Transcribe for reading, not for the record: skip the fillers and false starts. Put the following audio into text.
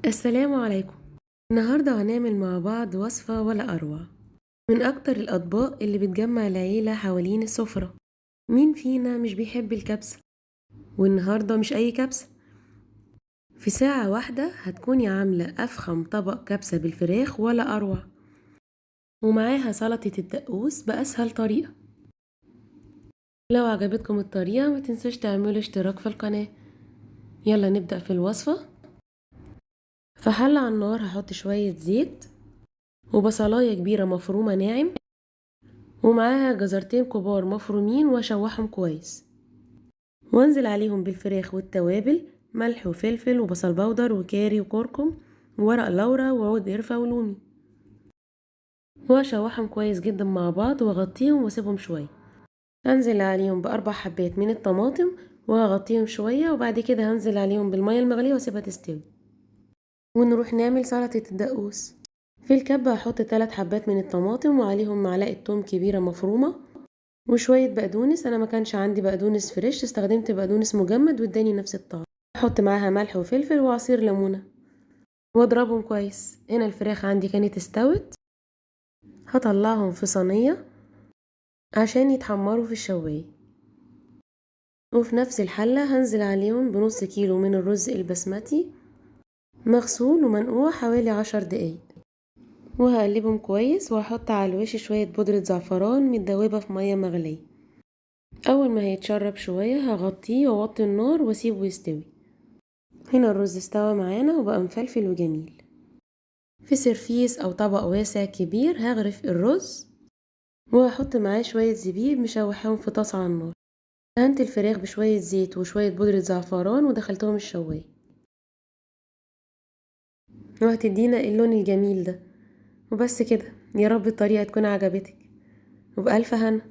السلام عليكم. النهاردة هنعمل مع بعض وصفة ولا أروع من أكتر الأطباق اللي بتجمع العيلة حوالين السفرة. مين فينا مش بيحب الكبسة؟ والنهاردة مش أي كبسة، في ساعة واحدة هتكوني عاملة أفخم طبق كبسة بالفراخ ولا أروع، ومعاها سلطة الدقوس بأسهل طريقة. لو عجبتكم الطريقة ما تنسوش تعملوا اشتراك في القناة. يلا نبدأ في الوصفة. في حلة على النار هحط شوية زيت وبصلاية كبيرة مفرومة ناعم، ومعاها جزرتين كبار مفرومين واشوحهم كويس، وانزل عليهم بالفراخ والتوابل ملح وفلفل وبصل بودر وكاري وكركم وورق لورا وعود قرفة ولومي، واشوحهم كويس جدا مع بعض واغطيهم واسيبهم شوية. هنزل عليهم باربع حبات من الطماطم وهغطيهم شوية، وبعد كده هنزل عليهم بالمية المغلية واسيبها تستوي. ونروح نعمل سلطة الدقوس. في الكبة هحط 3 حبات من الطماطم وعليهم معلقة توم كبيرة مفرومة وشوية بقدونس. انا ما كانش عندي بقدونس فريش، استخدمت بقدونس مجمد واداني نفس الطعم. احط معاها ملح وفلفل وعصير ليمونة واضربهم كويس. هنا الفراخ عندي كانت استوت، هطلعهم في صينية عشان يتحمروا في الشواية. وفي نفس الحلة هنزل عليهم بنص كيلو من الرز البسمتي مغسول ومنقوع حوالي 10 دقايق، وهقلبهم كويس وهحط على الوش شوية بودرة زعفران متدوبة في مية مغلية. اول ما هيتشرب شوية هغطيه واوطي النار واسيبه يستوي. هنا الرز استوى معانا وبقى مفلفل وجميل. في سرفيس او طبق واسع كبير هغرف الرز وهحط معاه شوية زبيب مشوحهم في طاسة على النار. دهنت الفراخ بشوية زيت وشوية بودرة زعفران ودخلتهم الشواية، وهتدينا اللون الجميل ده. وبس كده، يا رب الطريقة تكون عجبتك، وبألف هنا.